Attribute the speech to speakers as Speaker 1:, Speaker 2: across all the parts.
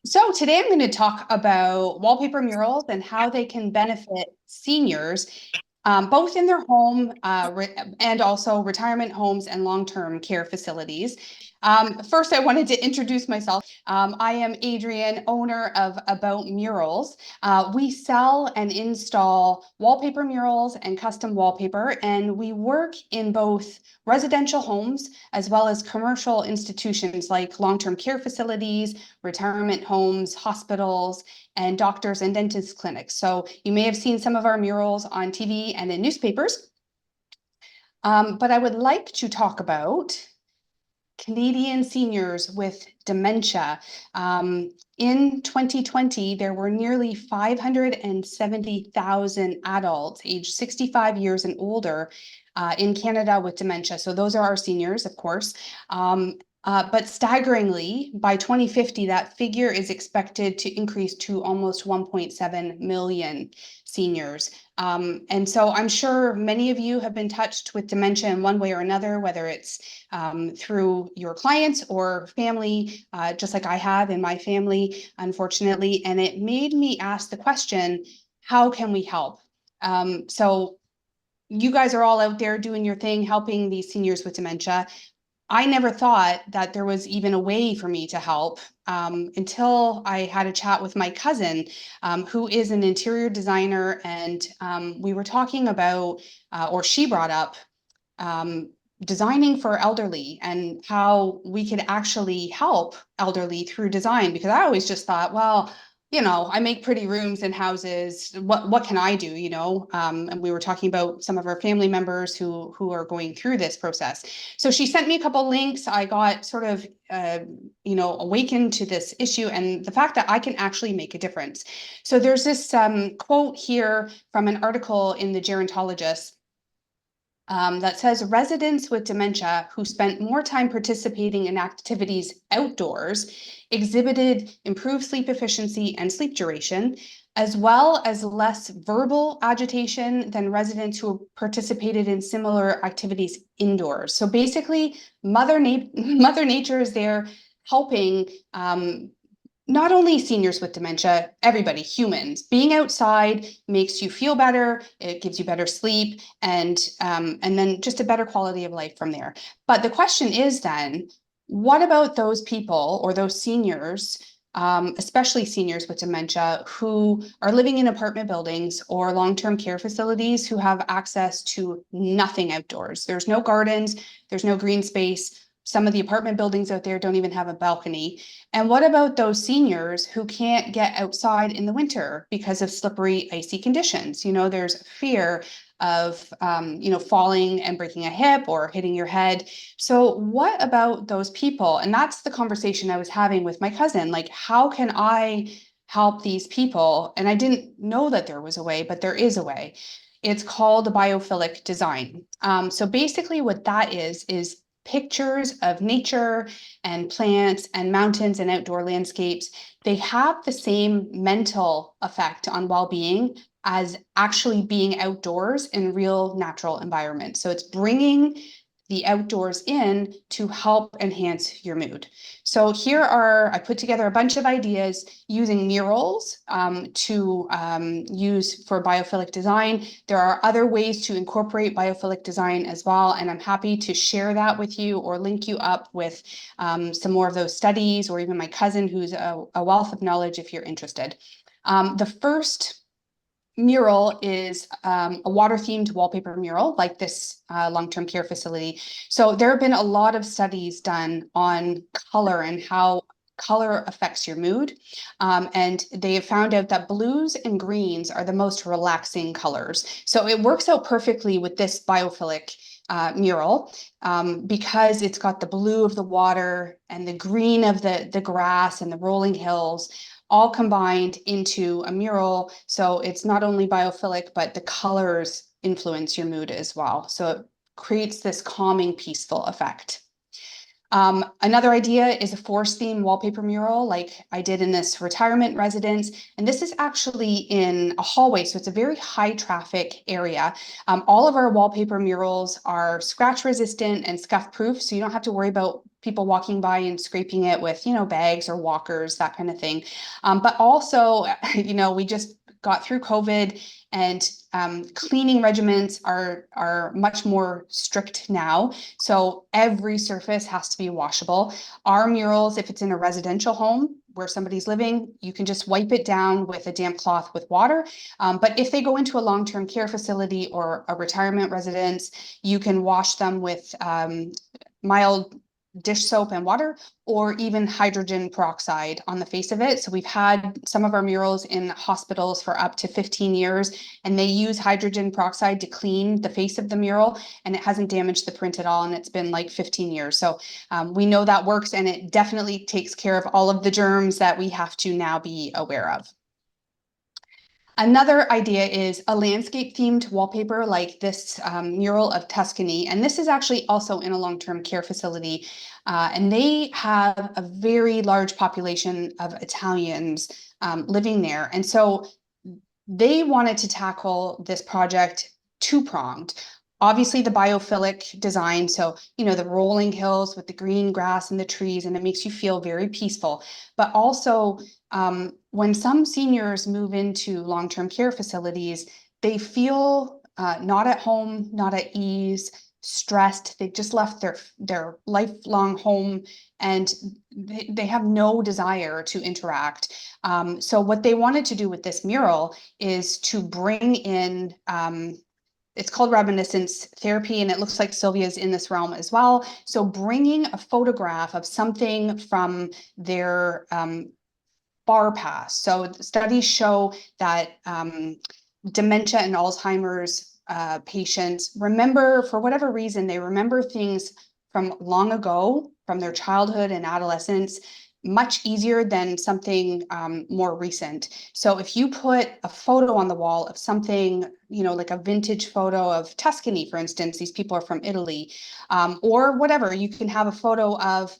Speaker 1: So today I'm going to talk about wallpaper murals and how they can benefit seniors, both in their home and also retirement homes and long-term care facilities. First, I wanted to introduce myself. I am Adrienne, owner of About Murals. We sell and install wallpaper murals and custom wallpaper, and we work in both residential homes as well as commercial institutions like long-term care facilities, retirement homes, hospitals, and doctors and dentist clinics. So you may have seen some of our murals on TV and in newspapers. But I would like to talk about Canadian seniors with dementia. In 2020, there were nearly 570,000 adults aged 65 years and older in Canada with dementia. So those are our seniors, of course. But staggeringly, by 2050, that figure is expected to increase to almost 1.7 million seniors. And so I'm sure many of you have been touched with dementia in one way or another, whether it's through your clients or family, just like I have in my family, unfortunately. And it made me ask the question, how can we help? So you guys are all out there doing your thing, helping these seniors with dementia. I never thought that there was even a way for me to help until I had a chat with my cousin, who is an interior designer. And we were talking about, or she brought up, designing for elderly and how we could actually help elderly through design. Because I always just thought, well, I make pretty rooms in houses. What can I do? And we were talking about some of our family members who are going through this process. So she sent me a couple links. I got sort of awakened to this issue and the fact that I can actually make a difference. So there's this quote here from an article in the Gerontologist that says residents with dementia who spent more time participating in activities outdoors exhibited improved sleep efficiency and sleep duration, as well as less verbal agitation than residents who participated in similar activities indoors. So basically, Mother Nature is there helping not only seniors with dementia, everybody, humans. Being outside makes you feel better, it gives you better sleep, and then just a better quality of life from there. But the question is then, what about those people or those seniors, especially seniors with dementia, who are living in apartment buildings or long-term care facilities who have access to nothing outdoors? There's no gardens, there's no green space. Some of the apartment buildings out there don't even have a balcony. And what about those seniors who can't get outside in the winter because of slippery, icy conditions? There's fear of, falling and breaking a hip or hitting your head. So what about those people? And that's the conversation I was having with my cousin. Like, how can I help these people? And I didn't know that there was a way, but there is a way. It's called biophilic design. So basically what that is pictures of nature and plants and mountains and outdoor landscapes. They have the same mental effect on well-being as actually being outdoors in real natural environments. So it's bringing the outdoors in to help enhance your mood. So I put together a bunch of ideas using murals to use for biophilic design. There are other ways to incorporate biophilic design as well, and I'm happy to share that with you or link you up with some more of those studies, or even my cousin who's a wealth of knowledge if you're interested. The first mural is a water-themed wallpaper mural like this long-term care facility. So there have been a lot of studies done on color and how color affects your mood. And they have found out that blues and greens are the most relaxing colors. So it works out perfectly with this biophilic mural because it's got the blue of the water and the green of the grass and the rolling hills all combined into a mural. So it's not only biophilic, but the colors influence your mood as well. So it creates this calming, peaceful effect. Another idea is a forest theme wallpaper mural like I did in this retirement residence. And this is actually in a hallway, so it's a very high traffic area. All of our wallpaper murals are scratch resistant and scuff proof, so you don't have to worry about people walking by and scraping it with, bags or walkers, that kind of thing. But also, we just got through COVID, and cleaning regimens are much more strict now. So every surface has to be washable. Our murals, if it's in a residential home where somebody's living, you can just wipe it down with a damp cloth with water. But if they go into a long-term care facility or a retirement residence, you can wash them with mild dish soap and water, or even hydrogen peroxide on the face of it. So we've had some of our murals in hospitals for up to 15 years, and they use hydrogen peroxide to clean the face of the mural, and it hasn't damaged the print at all, and it's been like 15 years. So we know that works, and it definitely takes care of all of the germs that we have to now be aware of. Another idea is a landscape themed wallpaper like this mural of Tuscany. And this is actually also in a long-term care facility. And they have a very large population of Italians living there. And so they wanted to tackle this project two-pronged. Obviously, the biophilic design, so, the rolling hills with the green grass and the trees, and it makes you feel very peaceful. But also, when some seniors move into long-term care facilities, they feel not at home, not at ease, stressed. They just left their lifelong home, and they have no desire to interact. So what they wanted to do with this mural is to bring in it's called Reminiscence therapy, and it looks like Sylvia's in this realm as well. So bringing a photograph of something from their far past. So studies show that dementia and Alzheimer's patients remember, for whatever reason, they remember things from long ago, from their childhood and adolescence, much easier than something more recent. So if you put a photo on the wall of something, like a vintage photo of Tuscany, for instance, these people are from Italy, or whatever, you can have a photo of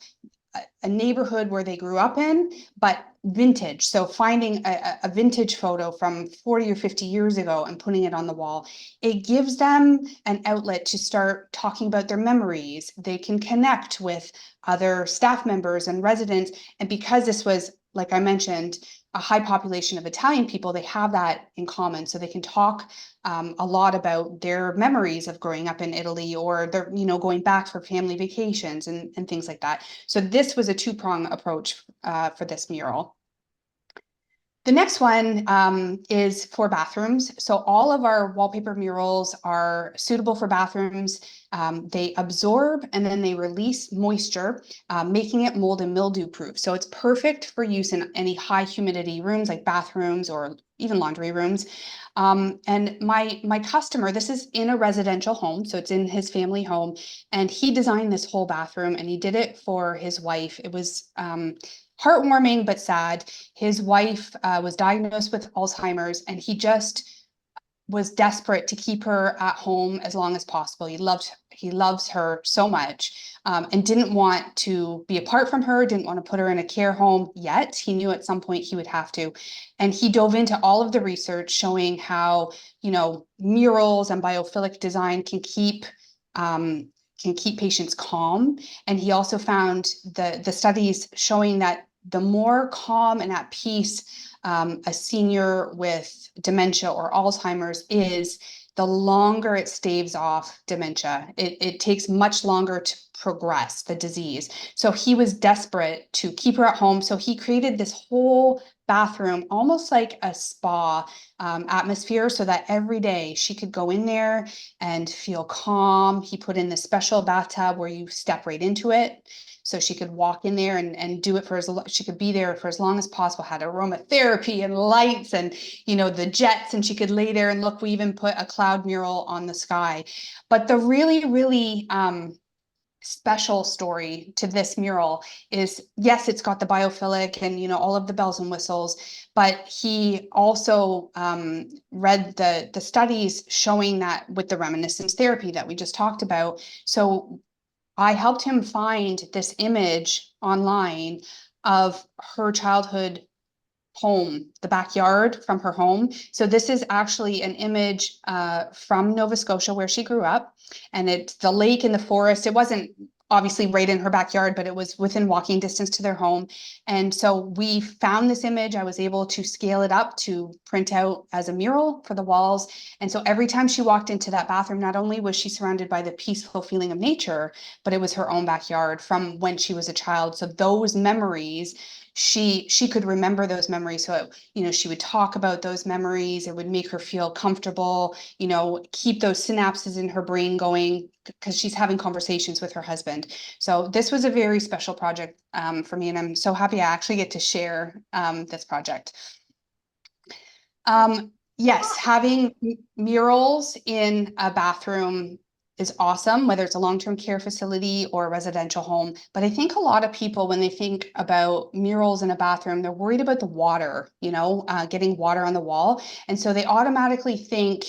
Speaker 1: a neighborhood where they grew up in, but vintage. So finding a vintage photo from 40 or 50 years ago and putting it on the wall, it gives them an outlet to start talking about their memories. They can connect with other staff members and residents. And because this was, like I mentioned, a high population of Italian people, they have that in common. So they can talk a lot about their memories of growing up in Italy, or they're, going back for family vacations and things like that. So this was a two-prong approach for this mural. The next one is for bathrooms. So all of our wallpaper murals are suitable for bathrooms. They absorb and then they release moisture, making it mold and mildew proof. So it's perfect for use in any high humidity rooms like bathrooms or even laundry rooms. And my customer, this is in a residential home, so it's in his family home, and he designed this whole bathroom, and he did it for his wife. It was heartwarming but sad. His wife was diagnosed with Alzheimer's, and he just was desperate to keep her at home as long as possible. He loves her so much, and didn't want to be apart from her, didn't want to put her in a care home yet. He knew at some point he would have to. And he dove into all of the research showing how, murals and biophilic design can keep patients calm. And he also found the studies showing that the more calm and at peace a senior with dementia or Alzheimer's is, the longer it staves off dementia. It takes much longer to progress the disease. So he was desperate to keep her at home. So he created this whole bathroom, almost like a spa atmosphere, so that every day she could go in there and feel calm. He put in this special bathtub where you step right into it. So she could walk in there and do it for she could be there for as long as possible, had aromatherapy and lights and, the jets, and she could lay there and look. We even put a cloud mural on the sky. But the really, really special story to this mural is, yes, it's got the biophilic and, all of the bells and whistles, but he also read the studies showing that with the reminiscence therapy that we just talked about. So I helped him find this image online of her childhood home, the backyard from her home. So this is actually an image from Nova Scotia where she grew up, and it's the lake and the forest. It wasn't obviously right in her backyard, but it was within walking distance to their home. And so we found this image. I was able to scale it up to print out as a mural for the walls. And so every time she walked into that bathroom, not only was she surrounded by the peaceful feeling of nature, but it was her own backyard from when she was a child. So those memories, she could remember those memories. So she would talk about those memories. It would make her feel comfortable, keep those synapses in her brain going, because she's having conversations with her husband. So this was a very special project for me, and I'm so happy I actually get to share this project. Yes, having murals in a bathroom is awesome, whether it's a long-term care facility or a residential home. But I think a lot of people, when they think about murals in a bathroom, they're worried about the water, getting water on the wall. And so they automatically think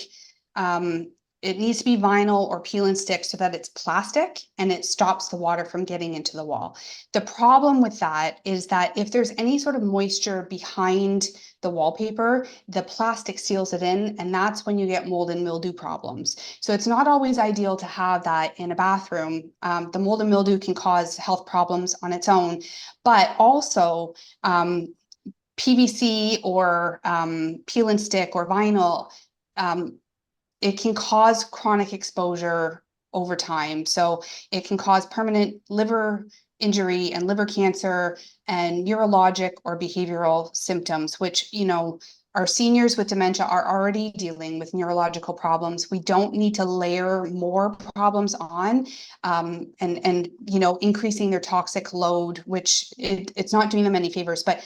Speaker 1: it needs to be vinyl or peel and stick so that it's plastic and it stops the water from getting into the wall. The problem with that is that if there's any sort of moisture behind the wallpaper, the plastic seals it in, and that's when you get mold and mildew problems. So it's not always ideal to have that in a bathroom. The mold and mildew can cause health problems on its own, but also PVC or peel and stick or vinyl, it can cause chronic exposure over time. So it can cause permanent liver injury and liver cancer and neurologic or behavioral symptoms, which, our seniors with dementia are already dealing with neurological problems. We don't need to layer more problems on and increasing their toxic load, which it's not doing them any favors. But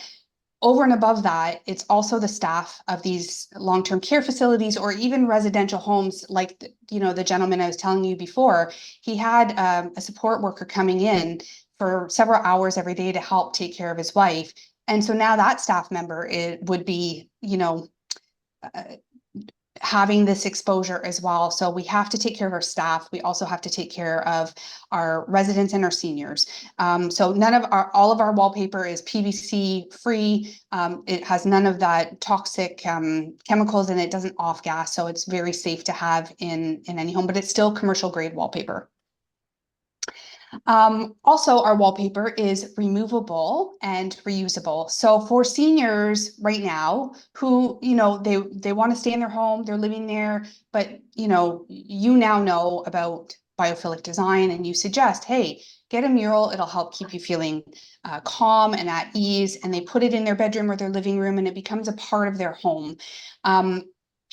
Speaker 1: over and above that, it's also the staff of these long-term care facilities or even residential homes, like the gentleman I was telling you before. He had a support worker coming in for several hours every day to help take care of his wife. And so now that staff member, it would be, having this exposure as well. So we have to take care of our staff. We also have to take care of our residents and our seniors. So all of our wallpaper is PVC free. It has none of that toxic chemicals, and it doesn't off gas. So it's very safe to have in any home, but it's still commercial grade wallpaper. Also, our wallpaper is removable and reusable. So for seniors right now who, they want to stay in their home, they're living there, but, you now know about biophilic design and you suggest, hey, get a mural. It'll help keep you feeling calm and at ease. And they put it in their bedroom or their living room and it becomes a part of their home.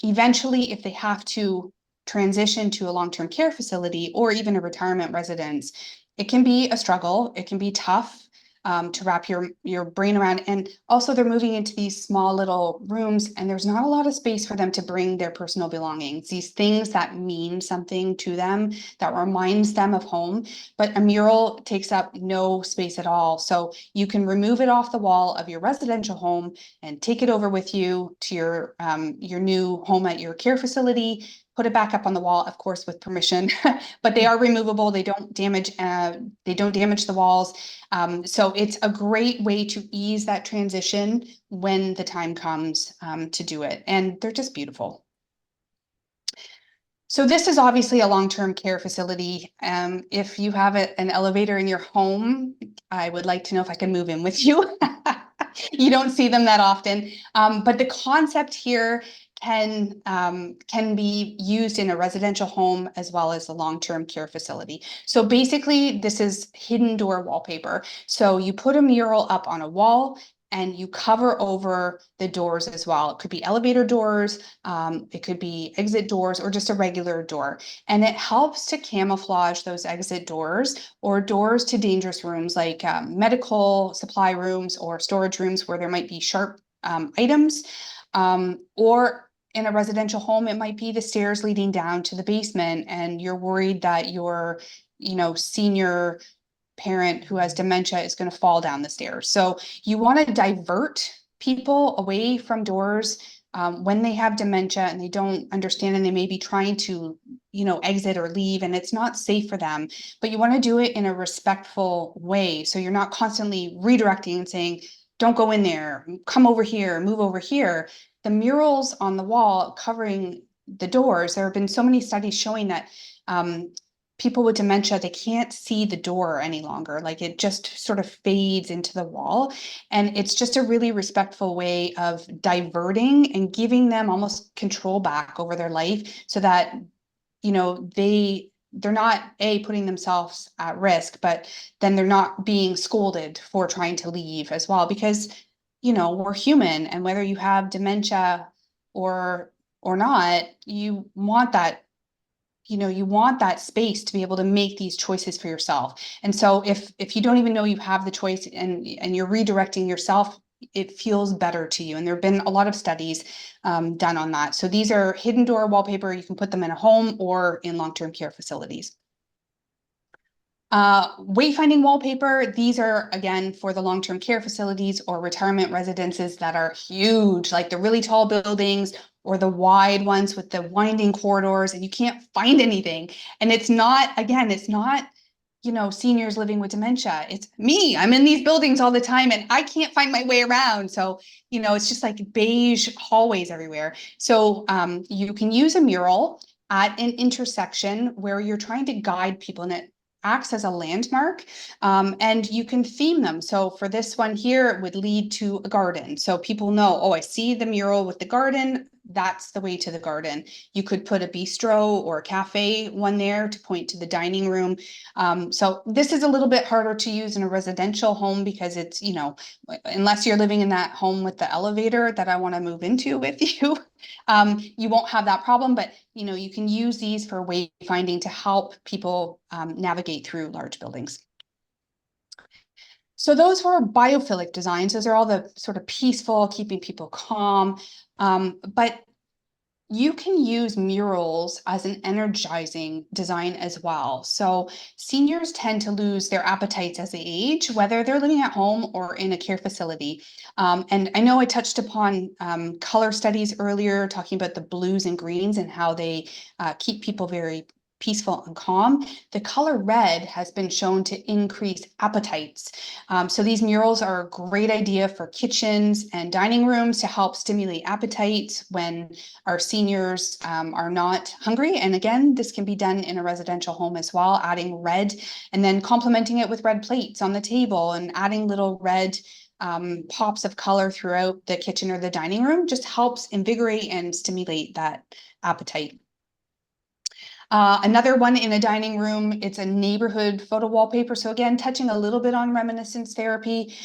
Speaker 1: Eventually, if they have to transition to a long-term care facility or even a retirement residence, it can be a struggle. It can be tough to wrap your brain around. And also they're moving into these small little rooms and there's not a lot of space for them to bring their personal belongings, these things that mean something to them, that reminds them of home. But a mural takes up no space at all. So you can remove it off the wall of your residential home and take it over with you to your new home at your care facility. Put it back up on the wall, of course, with permission, but they are removable. They don't damage the walls. So it's a great way to ease that transition when the time comes to do it. And they're just beautiful. So this is obviously a long-term care facility. If you have an elevator in your home, I would like to know if I can move in with you. You don't see them that often. But the concept here can be used in a residential home as well as a long-term care facility. So basically, this is hidden door wallpaper. So you put a mural up on a wall and you cover over the doors as well. It could be elevator doors, it could be exit doors, or just a regular door. And it helps to camouflage those exit doors or doors to dangerous rooms like medical supply rooms or storage rooms where there might be sharp items, or in a residential home, it might be the stairs leading down to the basement and you're worried that your, senior parent who has dementia is going to fall down the stairs. So you want to divert people away from doors when they have dementia and they don't understand and they may be trying to, exit or leave and it's not safe for them, but you want to do it in a respectful way. So you're not constantly redirecting and saying, don't go in there, come over here, move over here. The murals on the wall covering the doors, there have been so many studies showing that people with dementia, they can't see the door any longer. Like it just sort of fades into the wall. And it's just a really respectful way of diverting and giving them almost control back over their life so that, they're not putting themselves at risk, but then they're not being scolded for trying to leave as well, because, we're human, and whether you have dementia or not, you want that space to be able to make these choices for yourself. And so if you don't even know you have the choice and you're redirecting yourself, it feels better to you. And there have been a lot of studies done on that. So these are hidden door wallpaper. You can put them in a home or in long-term care facilities. Wayfinding wallpaper, these are, again, for the long-term care facilities or retirement residences that are huge, like the really tall buildings or the wide ones with the winding corridors, and you can't find anything. And it's not, again, it's not, seniors living with dementia. It's me. I'm in these buildings all the time and I can't find my way around. So, it's just like beige hallways everywhere. So you can use a mural at an intersection where you're trying to guide people, and it acts as a landmark, and you can theme them. So for this one here, it would lead to a garden. So people know, oh, I see the mural with the garden. That's the way to the garden. You could put a bistro or a cafe one there to point to the dining room. So this is a little bit harder to use in a residential home because it's, unless you're living in that home with the elevator that I want to move into with you, you won't have that problem. But, you can use these for wayfinding to help people navigate through large buildings. So those were biophilic designs. Those are all the sort of peaceful, keeping people calm. But you can use murals as an energizing design as well. So seniors tend to lose their appetites as they age, whether they're living at home or in a care facility. And I know I touched upon color studies earlier, talking about the blues and greens and how they keep people very peaceful and calm. The color red has been shown to increase appetites. So these murals are a great idea for kitchens and dining rooms to help stimulate appetites when our seniors are not hungry. And again, this can be done in a residential home as well, adding red and then complementing it with red plates on the table and adding little red pops of color throughout the kitchen or the dining room just helps invigorate and stimulate that appetite. Another one in a dining room, it's a neighborhood photo wallpaper. So again, touching a little bit on reminiscence therapy,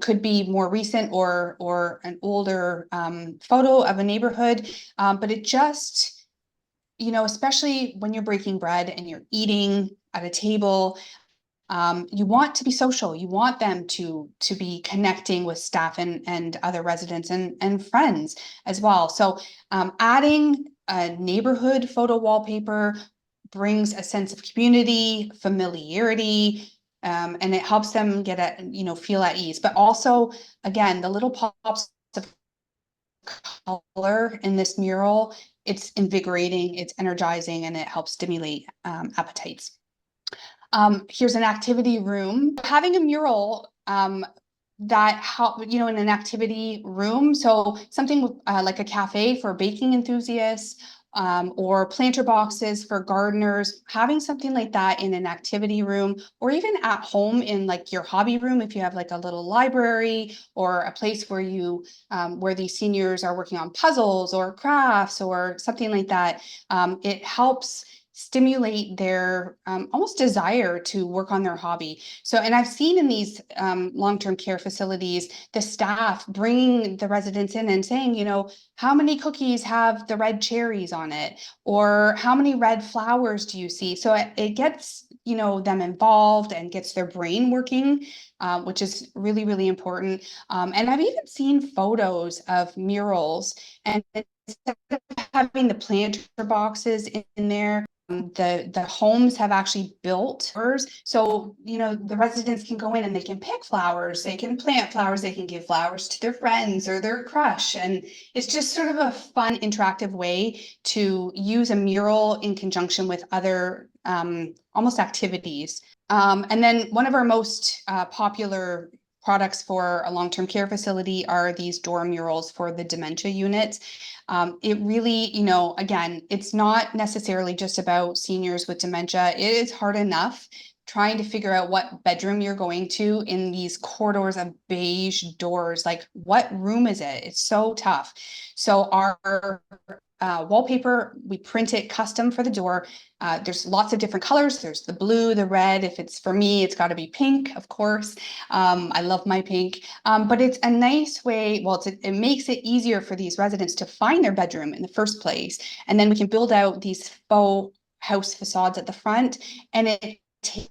Speaker 1: could be more recent or an older photo of a neighborhood, but it just, especially when you're breaking bread and you're eating at a table, you want to be social. You want them to be connecting with staff and other residents and friends as well. So adding a neighborhood photo wallpaper brings a sense of community, familiarity, and it helps them feel at ease. But also, again, the little pops of color in this mural, it's invigorating, it's energizing, and it helps stimulate appetites. Here's an activity room. Having a mural that help, in an activity room. So something like a cafe for baking enthusiasts, or planter boxes for gardeners, having something like that in an activity room, or even at home in like your hobby room, if you have like a little library or a place where where these seniors are working on puzzles or crafts or something like that, it helps stimulate their almost desire to work on their hobby. So, and I've seen in these long-term care facilities, the staff bringing the residents in and saying, how many cookies have the red cherries on it? Or how many red flowers do you see? So it gets, them involved and gets their brain working, which is really, really important. And I've even seen photos of murals, and instead of having the planter boxes in there, the homes have actually built flowers. So, the residents can go in and they can pick flowers, they can plant flowers, they can give flowers to their friends or their crush. And it's just sort of a fun, interactive way to use a mural in conjunction with other almost activities. And then one of our most popular products for a long-term care facility are these door murals for the dementia units. It really, again, it's not necessarily just about seniors with dementia. It is hard enough trying to figure out what bedroom you're going to in these corridors of beige doors. Like, what room is it? It's so tough. So our wallpaper, we print it custom for the door. There's lots of different colors. There's the blue, the red. If it's for me, it's got to be pink, of course. I love my pink. But it's a nice way, well, it makes it easier for these residents to find their bedroom in the first place. And then we can build out these faux house facades at the front, and it takes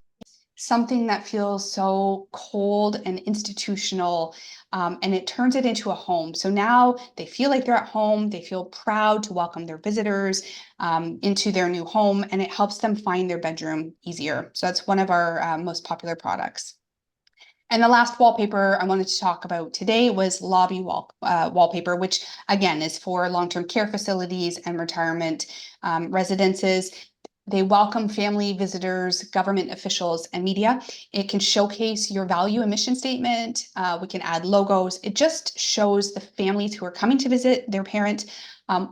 Speaker 1: something that feels so cold and institutional, and it turns it into a home. So now they feel like they're at home. They feel proud to welcome their visitors into their new home, and it helps them find their bedroom easier. So that's one of our most popular products. And the last wallpaper I wanted to talk about today was lobby wallpaper, which again is for long-term care facilities and retirement residences. They welcome family, visitors, government officials, and media. It can showcase your value and mission statement. We can add logos. It just shows the families who are coming to visit their parent,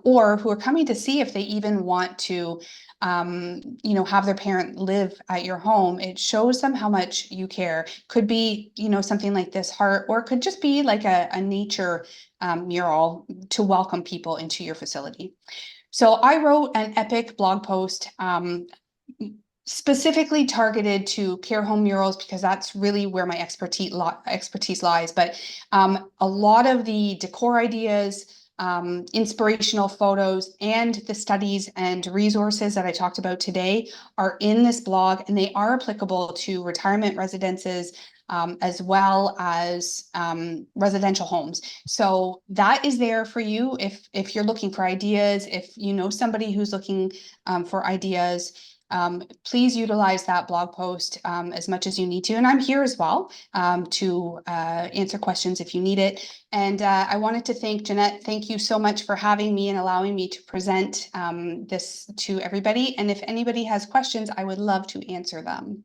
Speaker 1: or who are coming to see if they even want to have their parent live at your home. It shows them how much you care. Could be, something like this heart, or it could just be like a nature mural to welcome people into your facility. So I wrote an epic blog post specifically targeted to care home murals because that's really where my expertise lies. But a lot of the decor ideas, inspirational photos, and the studies and resources that I talked about today are in this blog, and they are applicable to retirement residences, as well as residential homes. So that is there for you if you're looking for ideas, if you know somebody who's looking for ideas. Please utilize that blog post as much as you need to. And I'm here as well to answer questions if you need it. And I wanted to thank Jeanette. Thank you so much for having me and allowing me to present this to everybody. And if anybody has questions, I would love to answer them.